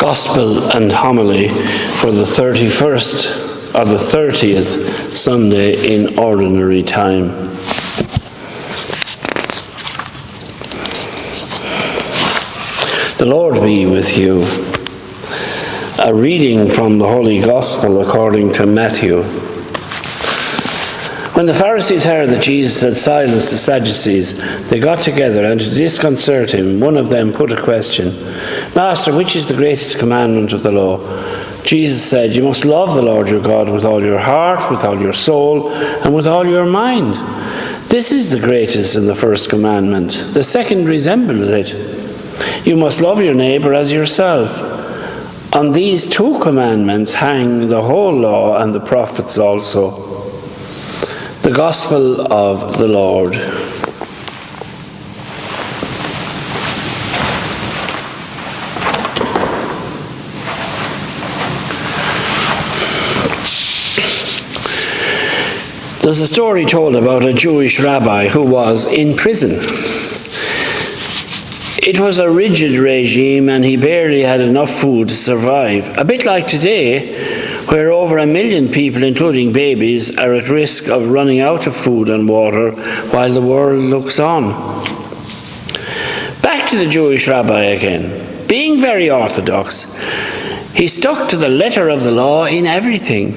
Gospel and Homily for the 31st or the 30th Sunday in Ordinary Time. The Lord be with you. A reading from the Holy Gospel according to Matthew. When the Pharisees heard that Jesus had silenced the Sadducees, they got together, and to disconcert him, one of them put a question. "Master, which is the greatest commandment of the law?" Jesus said, "You must love the Lord your God with all your heart, with all your soul, and with all your mind. This is the greatest and the first commandment. The second resembles it. You must love your neighbor as yourself. On these two commandments hang the whole law and the prophets also." The Gospel of the Lord. There's a story told about a Jewish rabbi who was in prison. It was a rigid regime and he barely had enough food to survive. A bit like today, where over 1 million people, including babies, are at risk of running out of food and water while the world looks on. Back to the Jewish rabbi again. Being very orthodox, he stuck to the letter of the law in everything.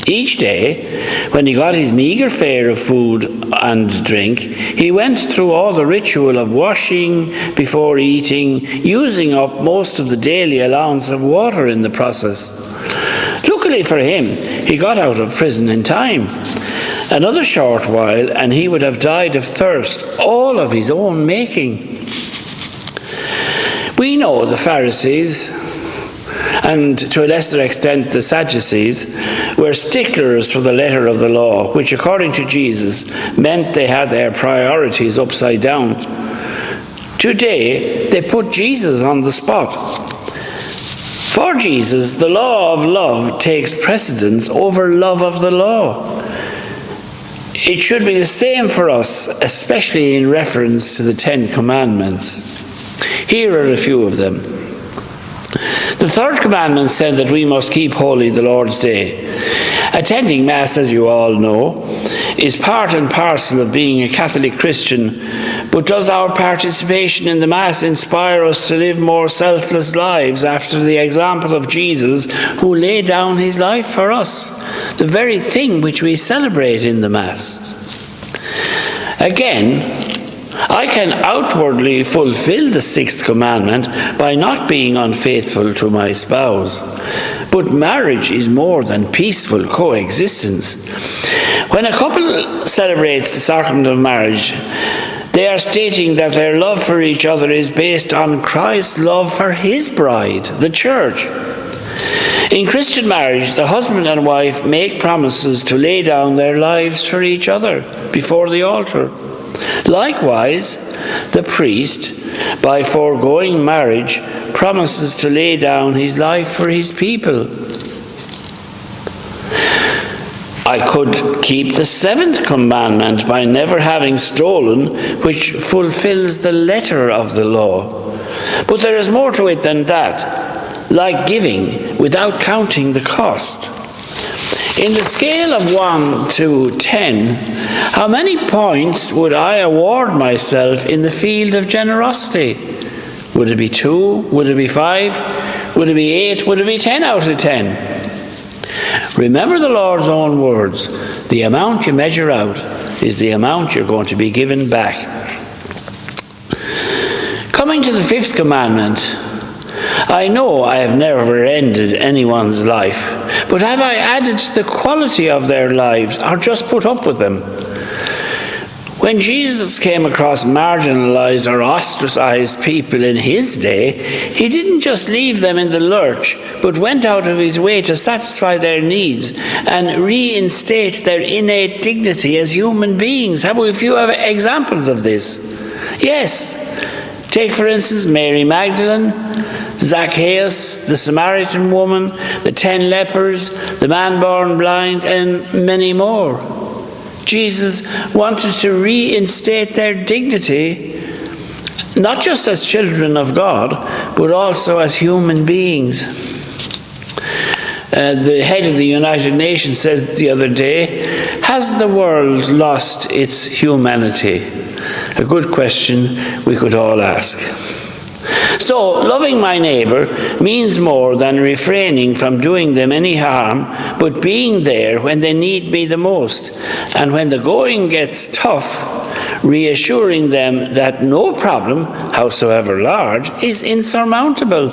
Each day, when he got his meagre fare of food and drink, he went through all the ritual of washing before eating, using up most of the daily allowance of water in the process. Luckily for him, he got out of prison in time. Another short while, and he would have died of thirst, all of his own making. We know the Pharisees, and to a lesser extent the Sadducees, were sticklers for the letter of the law, which according to Jesus meant they had their priorities upside down. Today, they put Jesus on the spot. For Jesus, the law of love takes precedence over love of the law. It should be the same for us, especially in reference to the 10 Commandments. Here are a few of them. The third commandment said that we must keep holy the Lord's Day. Attending Mass, as you all know, is part and parcel of being a Catholic Christian, but does our participation in the Mass inspire us to live more selfless lives after the example of Jesus, who laid down his life for us, the very thing which we celebrate in the Mass? Again, I can outwardly fulfill the 6th commandment by not being unfaithful to my spouse. But marriage is more than peaceful coexistence. When a couple celebrates the sacrament of marriage, they are stating that their love for each other is based on Christ's love for his bride, the church. In Christian marriage, the husband and wife make promises to lay down their lives for each other before the altar. Likewise, the priest, by foregoing marriage, promises to lay down his life for his people. I could keep the 7th commandment by never having stolen, which fulfills the letter of the law. But there is more to it than that, like giving without counting the cost. In the scale of 1 to 10, how many points would I award myself in the field of generosity? Would it be 2? Would it be 5? Would it be 8? Would it be 10 out of 10? Remember the Lord's own words. The amount you measure out is the amount you're going to be given back. Coming to the 5th commandment, I know I have never ended anyone's life, but have I added to the quality of their lives or just put up with them? When Jesus came across marginalized or ostracized people in his day, he didn't just leave them in the lurch, but went out of his way to satisfy their needs and reinstate their innate dignity as human beings. Have we a few examples of this? Yes. Take, for instance, Mary Magdalene, Zacchaeus, the Samaritan woman, the 10 lepers, the man born blind, and many more. Jesus wanted to reinstate their dignity not just as children of God, but also as human beings. The head of the United Nations said the other day, has the world lost its humanity? A good question we could all ask. So, loving my neighbour means more than refraining from doing them any harm, but being there when they need me the most. And when the going gets tough, reassuring them that no problem, howsoever large, is insurmountable.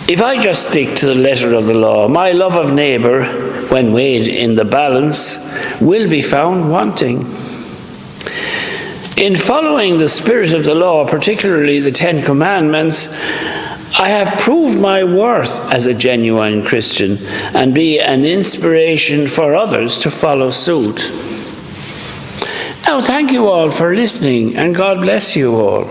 If I just stick to the letter of the law, my love of neighbour, when weighed in the balance, will be found wanting. In following the spirit of the law, particularly the Ten Commandments, I have proved my worth as a genuine Christian and be an inspiration for others to follow suit. Now, thank you all for listening, and God bless you all.